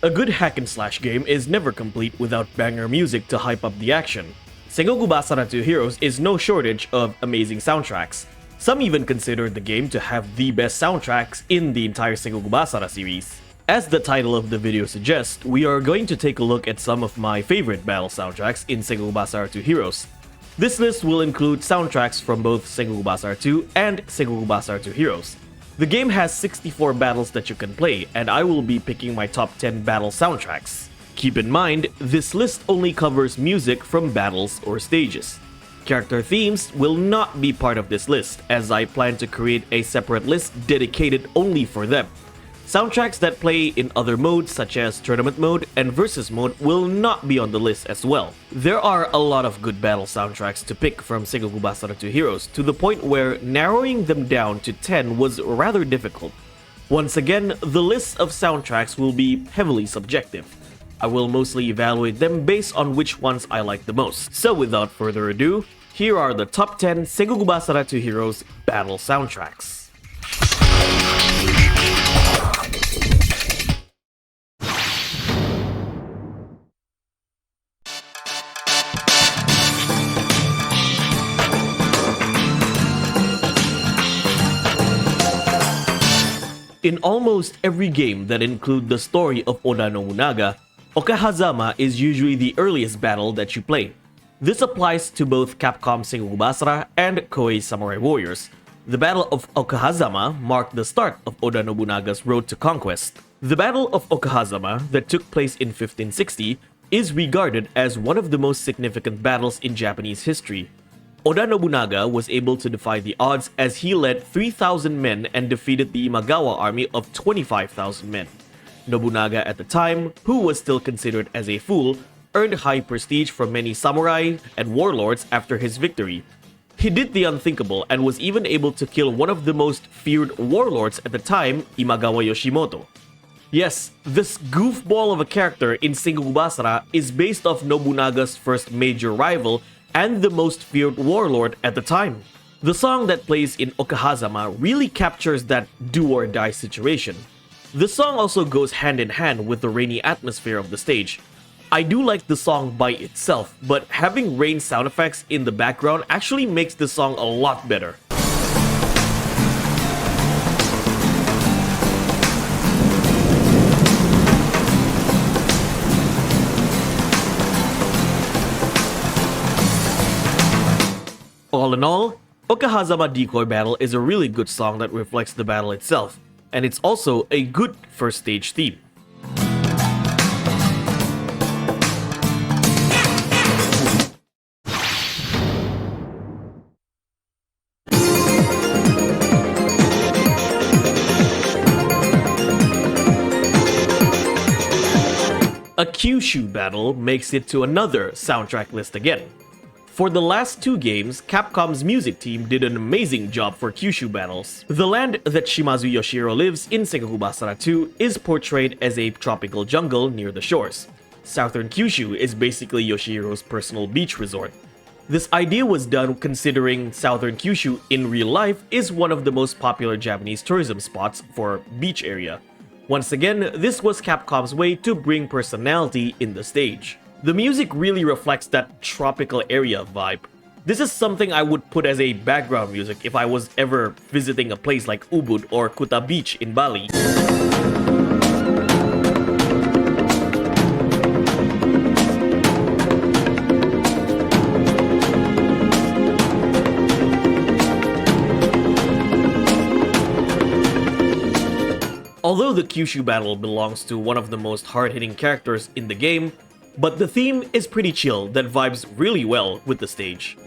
A good hack and slash game is never complete without banger music to hype up the action. Sengoku Basara 2 Heroes is no shortage of amazing soundtracks. Some even consider the game to have the best soundtracks in the entire Sengoku Basara series. As the title of the video suggests, we are going to take a look at some of my favorite battle soundtracks in Sengoku Basara 2 Heroes. This list will include soundtracks from both Sengoku Basara 2 and Sengoku Basara 2 Heroes. The game has 64 battles that you can play, and I will be picking my top 10 battle soundtracks. Keep in mind, this list only covers music from battles or stages. Character themes will not be part of this list, as I plan to create a separate list dedicated only for them. Soundtracks that play in other modes such as tournament mode and versus mode will not be on the list as well. There are a lot of good battle soundtracks to pick from Sengoku Basara 2 Heroes, to the point where narrowing them down to 10 was rather difficult. Once again, the list of soundtracks will be heavily subjective. I will mostly evaluate them based on which ones I like the most. So without further ado, here are the top 10 Sengoku Basara 2 Heroes battle soundtracks. In almost every game that include the story of Oda Nobunaga, Okahazama is usually the earliest battle that you play. This applies to both Capcom Sengoku Basara and Koei Samurai Warriors. The Battle of Okahazama marked the start of Oda Nobunaga's road to conquest. The Battle of Okahazama, that took place in 1560, is regarded as one of the most significant battles in Japanese history. Oda Nobunaga was able to defy the odds as he led 3,000 men and defeated the Imagawa army of 25,000 men. Nobunaga at the time, who was still considered as a fool, earned high prestige from many samurai and warlords after his victory. He did the unthinkable and was even able to kill one of the most feared warlords at the time, Imagawa Yoshimoto. Yes, this goofball of a character in Sengoku Basara is based off Nobunaga's first major rival and the most feared warlord at the time. The song that plays in Okahazama really captures that do-or-die situation. The song also goes hand in hand with the rainy atmosphere of the stage. I do like the song by itself, but having rain sound effects in the background actually makes the song a lot better. All in all, Okahazama Decoy Battle is a really good song that reflects the battle itself, and it's also a good first stage theme. A Kyushu battle makes it to another soundtrack list again. For the last two games, Capcom's music team did an amazing job for Kyushu battles. The land that Shimazu Yoshiro lives in Sengoku Basara 2 is portrayed as a tropical jungle near the shores. Southern Kyushu is basically Yoshiro's personal beach resort. This idea was done considering Southern Kyushu in real life is one of the most popular Japanese tourism spots for beach area. Once again, this was Capcom's way to bring personality in the stage. The music really reflects that tropical area vibe. This is something I would put as a background music if I was ever visiting a place like Ubud or Kuta Beach in Bali. Although the Kyushu battle belongs to one of the most hard-hitting characters in the game, but the theme is pretty chill that vibes really well with the stage.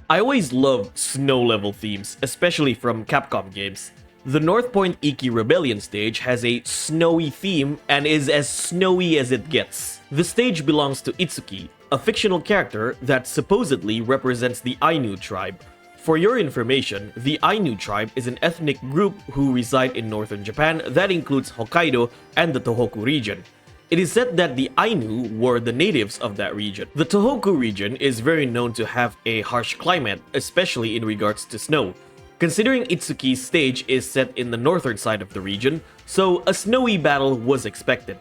I always loved snow level themes, especially from Capcom games. The North Point Iki Rebellion stage has a snowy theme and is as snowy as it gets. The stage belongs to Itsuki, a fictional character that supposedly represents the Ainu tribe. For your information, the Ainu tribe is an ethnic group who reside in northern Japan that includes Hokkaido and the Tohoku region. It is said that the Ainu were the natives of that region. The Tohoku region is very known to have a harsh climate, especially in regards to snow. Considering Itsuki's stage is set in the northern side of the region, so a snowy battle was expected.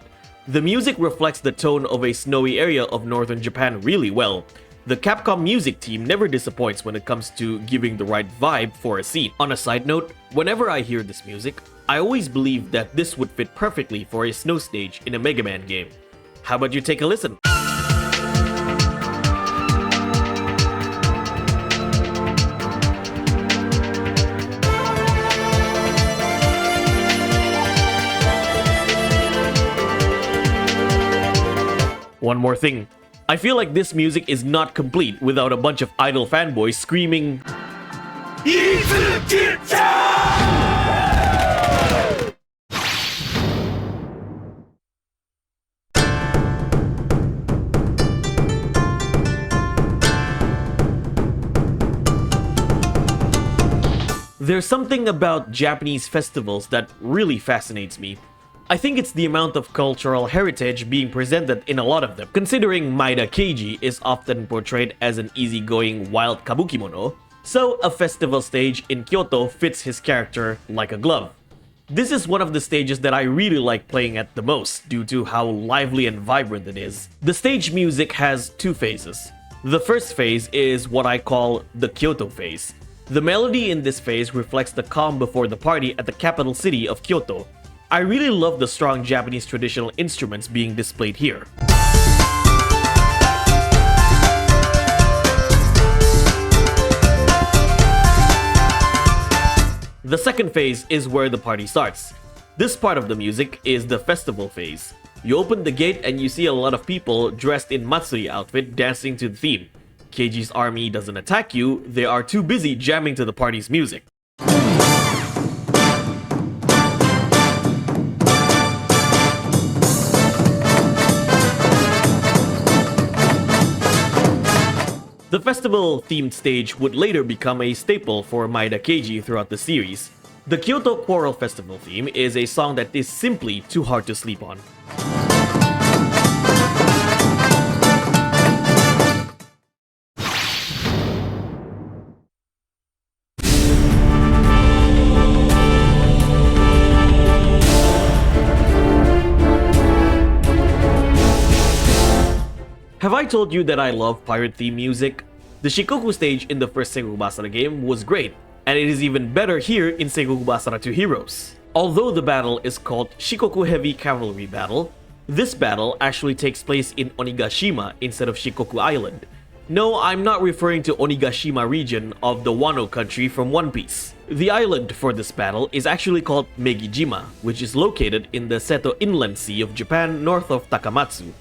The music reflects the tone of a snowy area of northern Japan really well. The Capcom music team never disappoints when it comes to giving the right vibe for a scene. On a side note, whenever I hear this music, I always believe that this would fit perfectly for a snow stage in a Mega Man game. How about you take a listen? One more thing. I feel like this music is not complete without a bunch of idol fanboys screaming, There's something about Japanese festivals that really fascinates me. I think it's the amount of cultural heritage being presented in a lot of them. Considering Maeda Keiji is often portrayed as an easygoing wild kabukimono, so a festival stage in Kyoto fits his character like a glove. This is one of the stages that I really like playing at the most due to how lively and vibrant it is. The stage music has two phases. The first phase is what I call the Kyoto phase. The melody in this phase reflects the calm before the party at the capital city of Kyoto. I really love the strong Japanese traditional instruments being displayed here. The second phase is where the party starts. This part of the music is the festival phase. You open the gate and you see a lot of people dressed in Matsuri outfit dancing to the theme. Keiji's army doesn't attack you, they are too busy jamming to the party's music. The festival-themed stage would later become a staple for Maeda Keiji throughout the series. The Kyoto Quarrel Festival theme is a song that is simply too hard to sleep on. Have I told you that I love pirate theme music? The Shikoku stage in the first Sengoku Basara game was great, and it is even better here in Sengoku Basara 2 Heroes. Although the battle is called Shikoku Heavy Cavalry Battle, this battle actually takes place in Onigashima instead of Shikoku Island. No, I'm not referring to Onigashima region of the Wano country from One Piece. The island for this battle is actually called Megijima, which is located in the Seto Inland Sea of Japan north of Takamatsu.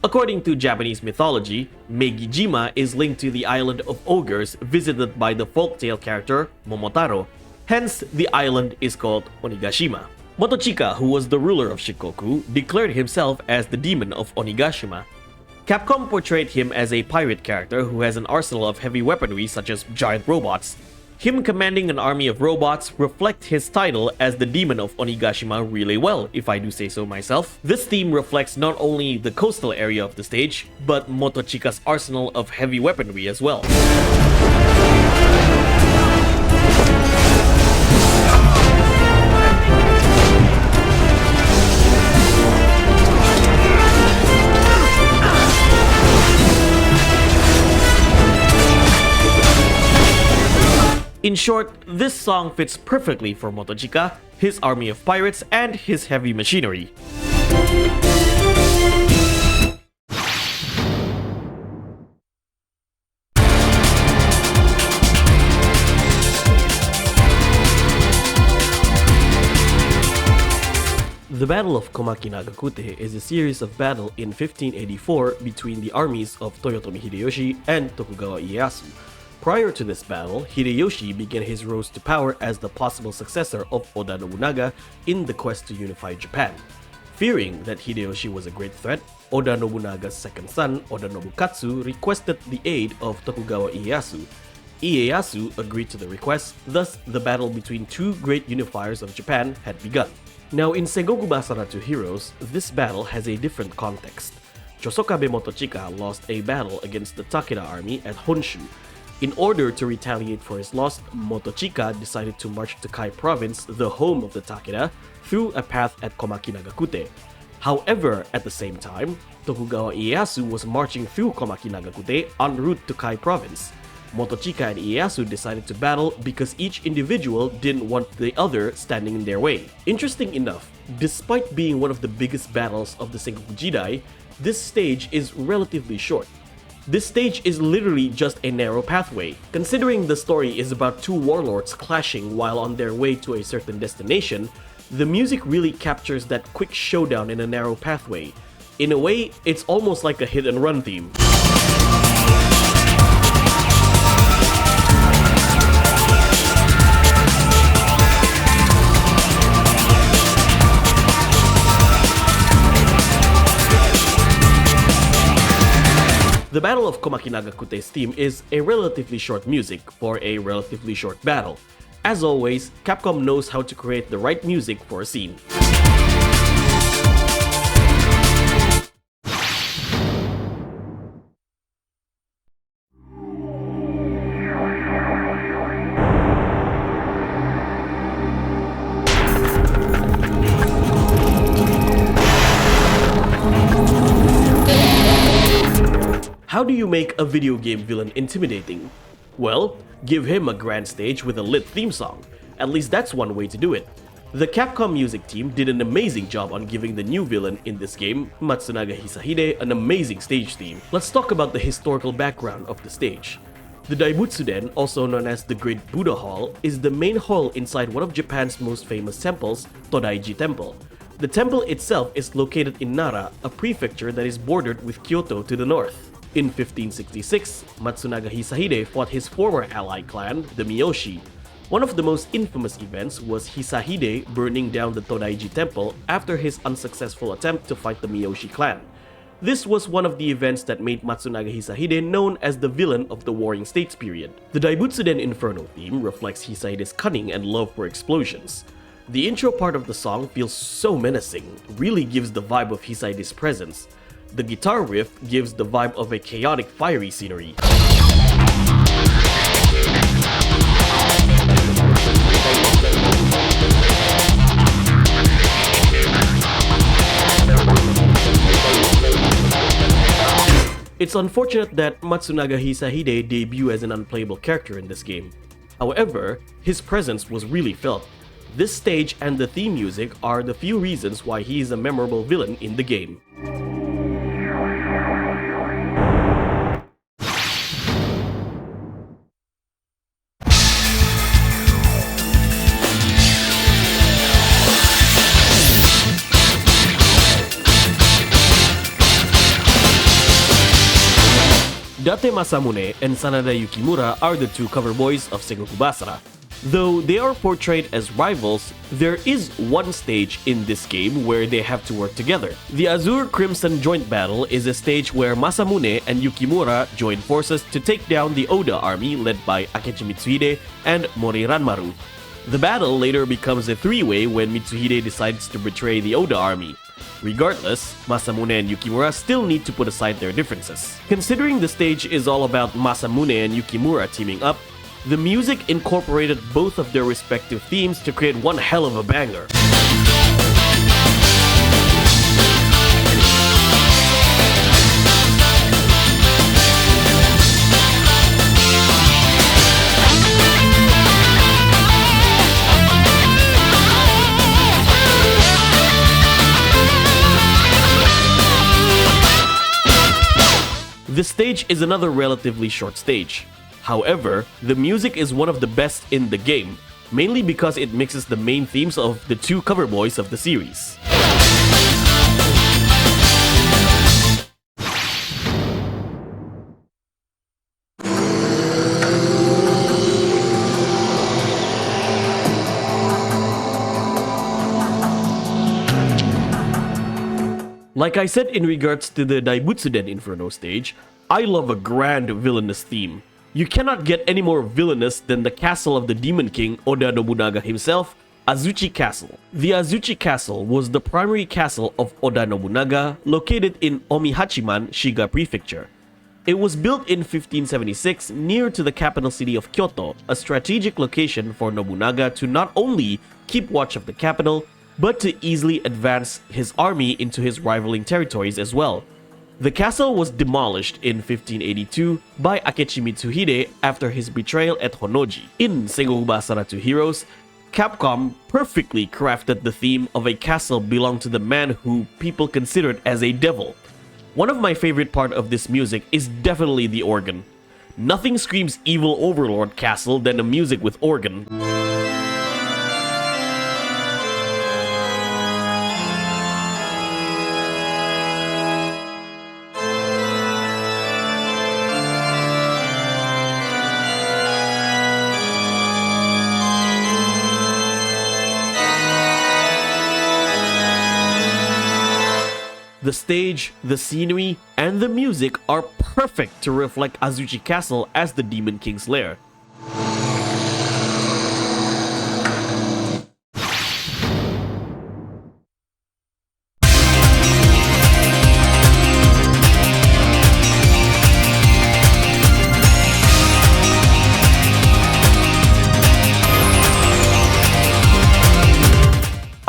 According to Japanese mythology, Megijima is linked to the island of ogres visited by the folktale character Momotaro, hence the island is called Onigashima. Motochika, who was the ruler of Shikoku, declared himself as the demon of Onigashima. Capcom portrayed him as a pirate character who has an arsenal of heavy weaponry such as giant robots. Him commanding an army of robots reflect his title as the demon of Onigashima really well, if I do say so myself. This theme reflects not only the coastal area of the stage, but Motochika's arsenal of heavy weaponry as well. In short, this song fits perfectly for Motochika, his army of pirates, and his heavy machinery. The Battle of Komaki Nagakute is a series of battle in 1584 between the armies of Toyotomi Hideyoshi and Tokugawa Ieyasu. Prior to this battle, Hideyoshi began his rose to power as the possible successor of Oda Nobunaga in the quest to unify Japan. Fearing that Hideyoshi was a great threat, Oda Nobunaga's second son, Oda Nobukatsu, requested the aid of Tokugawa Ieyasu. Ieyasu agreed to the request, thus the battle between two great unifiers of Japan had begun. Now in Sengoku Basara 2 Heroes, this battle has a different context. Chosokabe Motochika lost a battle against the Takeda army at Honshu. In order to retaliate for his loss, Motochika decided to march to Kai province, the home of the Takeda, through a path at Komaki Nagakute. However, at the same time, Tokugawa Ieyasu was marching through Komaki Nagakute en route to Kai province. Motochika and Ieyasu decided to battle because each individual didn't want the other standing in their way. Interesting enough, despite being one of the biggest battles of the Sengoku Jidai, this stage is relatively short. This stage is literally just a narrow pathway. Considering the story is about two warlords clashing while on their way to a certain destination, the music really captures that quick showdown in a narrow pathway. In a way, it's almost like a hit and run theme. The Battle of Komaki Nagakute's theme is a relatively short music for a relatively short battle. As always, Capcom knows how to create the right music for a scene. How do you make a video game villain intimidating? Well, give him a grand stage with a lit theme song. At least that's one way to do it. The Capcom music team did an amazing job on giving the new villain in this game, Matsunaga Hisahide, an amazing stage theme. Let's talk about the historical background of the stage. The Daibutsuden, also known as the Great Buddha Hall, is the main hall inside one of Japan's most famous temples, Todaiji Temple. The temple itself is located in Nara, a prefecture that is bordered with Kyoto to the north. In 1566, Matsunaga Hisahide fought his former ally clan, the Miyoshi. One of the most infamous events was Hisahide burning down the Todaiji temple after his unsuccessful attempt to fight the Miyoshi clan. This was one of the events that made Matsunaga Hisahide known as the villain of the Warring States period. The Daibutsuden Inferno theme reflects Hisahide's cunning and love for explosions. The intro part of the song feels so menacing, really gives the vibe of Hisahide's presence. The guitar riff gives the vibe of a chaotic, fiery scenery. It's unfortunate that Matsunaga Hisahide debuted as an unplayable character in this game. However, his presence was really felt. This stage and the theme music are the few reasons why he is a memorable villain in the game. Date Masamune and Sanada Yukimura are the two cover boys of Sengoku Basara. Though they are portrayed as rivals, there is one stage in this game where they have to work together. The Azure Crimson Joint Battle is a stage where Masamune and Yukimura join forces to take down the Oda army led by Akechi Mitsuhide and Mori Ranmaru. The battle later becomes a three-way when Mitsuhide decides to betray the Oda army. Regardless, Masamune and Yukimura still need to put aside their differences. Considering the stage is all about Masamune and Yukimura teaming up, the music incorporated both of their respective themes to create one hell of a banger. This stage is another relatively short stage. However, the music is one of the best in the game, mainly because it mixes the main themes of the two cover boys of the series. Like I said in regards to the Daibutsuden Inferno stage, I love a grand villainous theme. You cannot get any more villainous than the castle of the Demon King Oda Nobunaga himself, Azuchi Castle. The Azuchi Castle was the primary castle of Oda Nobunaga, located in Omihachiman, Shiga Prefecture. It was built in 1576 near to the capital city of Kyoto, a strategic location for Nobunaga to not only keep watch of the capital, but to easily advance his army into his rivaling territories as well. The castle was demolished in 1582 by Akechi Mitsuhide after his betrayal at Honnoji. In Sengoku Basara 2 Heroes, Capcom perfectly crafted the theme of a castle belonging to the man who people considered as a devil. One of my favorite part of this music is definitely the organ. Nothing screams evil overlord castle than a music with organ. The stage, the scenery, and the music are perfect to reflect Azuchi Castle as the Demon King's lair.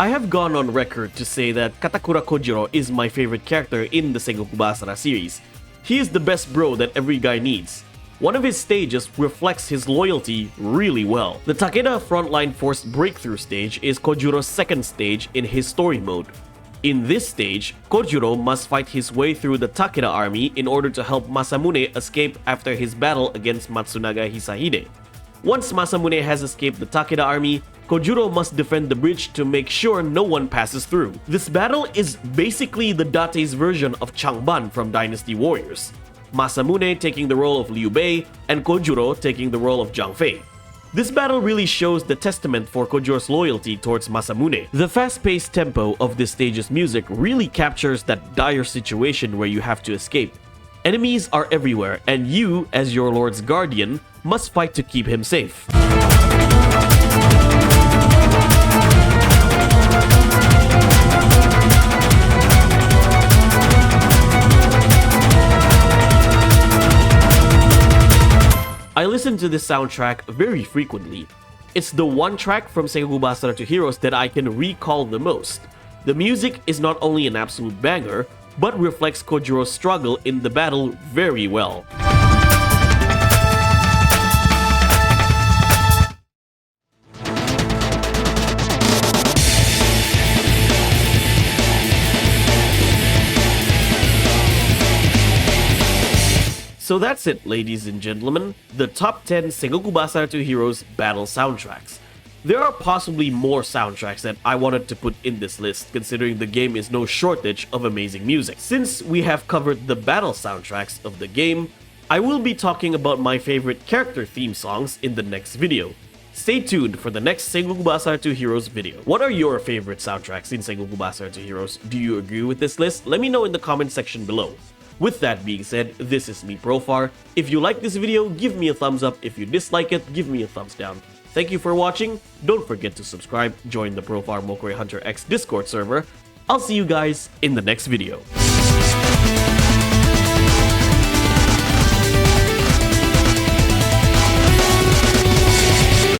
I have gone on record to say that Katakura Kojiro is my favorite character in the Sengoku Basara series. He is the best bro that every guy needs. One of his stages reflects his loyalty really well. The Takeda Frontline Forced Breakthrough stage is Kojiro's second stage in his story mode. In this stage, Kojiro must fight his way through the Takeda army in order to help Masamune escape after his battle against Matsunaga Hisahide. Once Masamune has escaped the Takeda army, Kojiro must defend the bridge to make sure no one passes through. This battle is basically the Date's version of Changban from Dynasty Warriors, Masamune taking the role of Liu Bei and Kojiro taking the role of Zhang Fei. This battle really shows the testament for Kojiro's loyalty towards Masamune. The fast-paced tempo of this stage's music really captures that dire situation where you have to escape. Enemies are everywhere, and you, as your lord's guardian, must fight to keep him safe. I listen to this soundtrack very frequently. It's the one track from Sengoku Basara 2 Heroes that I can recall the most. The music is not only an absolute banger, but reflects Kojiro's struggle in the battle very well. So that's it, ladies and gentlemen, the top 10 Sengoku Basara 2 Heroes battle soundtracks. There are possibly more soundtracks that I wanted to put in this list, considering the game is no shortage of amazing music. Since we have covered the battle soundtracks of the game, I will be talking about my favorite character theme songs in the next video. Stay tuned for the next Sengoku Basara 2 Heroes video. What are your favorite soundtracks in Sengoku Basara 2 Heroes? Do you agree with this list? Let me know in the comment section below. With that being said, this is me, Profar. If you like this video, give me a thumbs up. If you dislike it, give me a thumbs down. Thank you for watching. Don't forget to subscribe, join the Profar Mokure Hunter X Discord server. I'll see you guys in the next video.